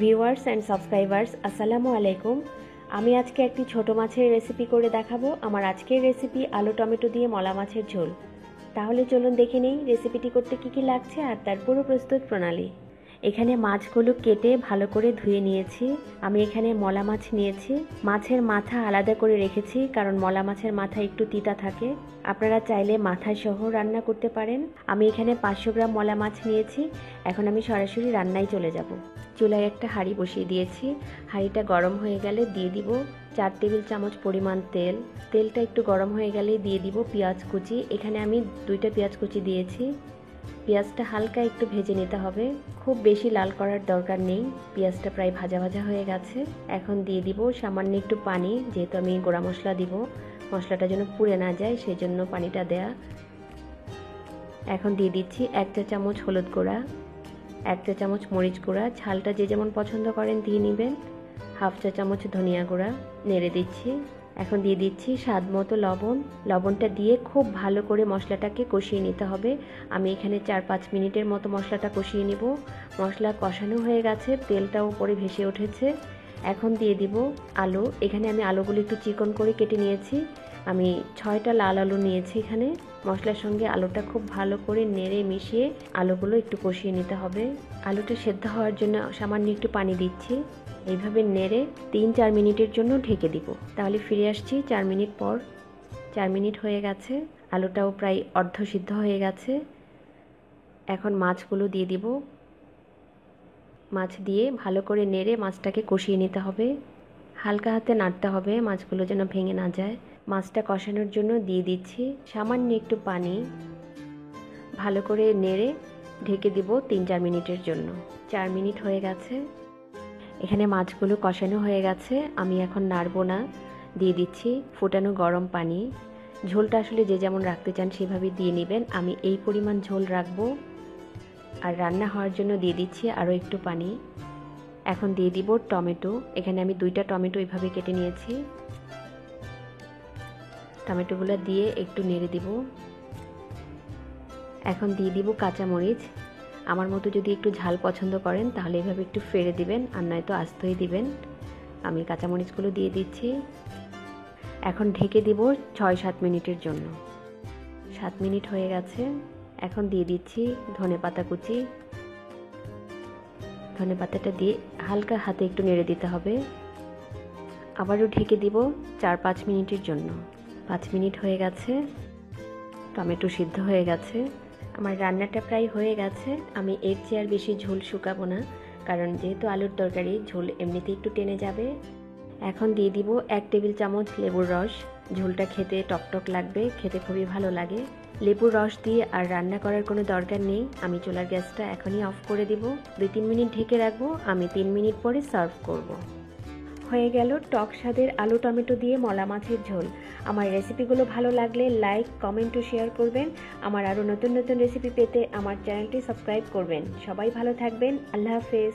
Viewers and subscribers আসসালামু আলাইকুম। আমি আজকে একটি ছোট মাছের রেসিপি করে দেখাবো। আমার আজকের রেসিপি আলু টমেটো দিয়ে মলা মাছের ঝোল। তাহলে চলুন দেখে নেই রেসিপিটি করতে কী কী লাগছে আর তার পুরো প্রস্তুত প্রণালী। এখানে মাছগুলো কেটে ভালো করে ধুয়ে নিয়েছি। আমি এখানে মলা মাছ নিয়েছি। মাছের মাথা আলাদা করে রেখেছি, কারণ মলা মাছের মাথা একটু তিতা থাকে। আপনারা চাইলে মাথা সহ রান্না করতে পারেন। আমি এখানে 500 গ্রাম মলা মাছ নিয়েছি। এখন আমি সরাসরি রান্নায় চলে যাব। চুলায় একটা হাঁড়ি বসিয়ে দিয়েছি। হাঁড়িটা গরম হয়ে গেলে দিয়ে দিব 4 টেবিল চামচ পরিমাণ তেল। তেলটা একটু গরম হয়ে গেলে দিয়ে দিব পেঁয়াজ কুচি। এখানে আমি 2টা পেঁয়াজ কুচি দিয়েছি। পেঁয়াজটা হালকা একটু ভেজে নিতে হবে, খুব বেশি লাল করার দরকার নেই। পেঁয়াজটা প্রায় ভাজা ভাজা হয়ে গেছে। এখন দিয়ে দিব সামান্য একটু পানি, যেহেতু আমি গুঁড়া মশলা দিব, মশলাটা যেন পুড়ে না যায় সেই জন্য পানিটা দেয়া। এখন দিয়ে দিচ্ছি 1 চা চামচ হলুদ গুঁড়া, 1 চা চামচ মরিচ গুঁড়া, ঝালটা যে যেমন পছন্দ করেন দিয়ে নেবেন। 1/2 চা চামচ ধনিয়া গুঁড়া, নেড়ে দিচ্ছি। এখন দিয়ে দিচ্ছি স্বাদ মতো লবণ। লবণটা দিয়ে খুব ভালো করে মশলাটাকে কষিয়ে নিতে হবে। আমি এখানে 4-5 মিনিটের মতো মশলাটা কষিয়ে নিব। মশলা কষানো হয়ে গেছে, তেলটাও উপরে ভেসে উঠেছে। এখন দিয়ে দিব আলু। এখানে আমি আলুগুলো একটু চিকন করে কেটে নিয়েছি। আমি 6টা লাল আলু নিয়েছি। এখানে মশলার সঙ্গে আলুটা খুব ভালো করে নেড়ে মিশিয়ে আলুগুলো একটু কষিয়ে নিতে হবে। আলুটা সেদ্ধ হওয়ার জন্য সামান্য একটু পানি দিচ্ছি। এইভাবে নেড়ে 3-4 মিনিটের জন্য ঢেকে দিব। তাহলে ফিরে আসছি 4 মিনিট পর। 4 মিনিট হয়ে গেছে, আলুটাও প্রায় অর্ধ সিদ্ধ হয়ে গেছে। এখন মাছগুলো দিয়ে দিব। মাছ দিয়ে ভালো করে নেড়ে মাছটাকে কষিয়ে নিতে হবে। হালকা হাতে নাড়তে হবে, মাছগুলো যেন ভেঙে না যায়। মাছটা কষানোর জন্য দিয়ে দিচ্ছি সামান্য একটু পানি। ভালো করে নেড়ে ঢেকে দিব 3-4 মিনিটের জন্য। 4 মিনিট হয়ে গেছে। এখানে মাছগুলো কষানো হয়ে গেছে। আমি এখন নাড়বো না, দিয়ে দিচ্ছি ফুটানো গরম পানি। ঝোলটা আসলে যে যেমন রাখতে চান সেভাবেই দিয়ে নেবেন। আমি এই পরিমাণ ঝোল রাখবো। আর রান্না হওয়ার জন্য দিয়ে দিচ্ছি আরও একটু পানি। এখন দিয়ে দিব টমেটো। এখানে আমি 2টা টমেটো এইভাবে কেটে নিয়েছি। টমেটোগুলো দিয়ে একটু নেড়ে দিব। এখন দিয়ে দিব কাঁচামরিচ। আমার মতো যদি একটু ঝাল পছন্দ করেন তাহলে এভাবে একটু ফেড়ে দিবেন, আর নয়তো আস্তই দিবেন। আমি কাঁচামরিচগুলো দিয়ে দিচ্ছি। এখন ঢেকে দিব 6-7 মিনিটের জন্য। 7 মিনিট হয়ে গেছে। এখন দিয়ে দিচ্ছি ধনেপাতা কুচি। ধনেপাতাটা দিয়ে হালকা হাতে একটু নেড়ে দিতে হবে। আবারও ঢেকে দিব 4-5 মিনিটের জন্য। 5 মিনিট হয়ে গেছে। টমেটো সিদ্ধ হয়ে গেছে। আমার রান্নাটা প্রায় হয়ে গেছে। আমি এর চেয়ে আর বেশি ঝোল শুকাবো না, কারণ যেহেতু আলুর তরকারি, ঝোল এমনিতেই একটু টেনে যাবে। এখন দিয়ে দিব 1 টেবিল চামচ লেবুর রস। ঝোলটা খেতে টকটক লাগবে, খেতে খুবই ভালো লাগে। লেবুর রস দিয়ে আর রান্না করার কোনো দরকার নেই। আমি চুলার গ্যাসটা এখনই অফ করে দিব। 2-3 মিনিট ঢেকে রাখবো। আমি 3 মিনিট পরে সার্ভ করব। হয়ে গেল টক স্বাদের আলু টমেটো দিয়ে মলা মাছের ঝোল। আমার রেসিপিগুলো ভালো লাগলে লাইক, কমেন্ট ও শেয়ার করবেন। আমার আরও নতুন নতুন রেসিপি পেতে আমার চ্যানেলটি সাবস্ক্রাইব করবেন। সবাই ভালো থাকবেন। আল্লাহ হাফেজ।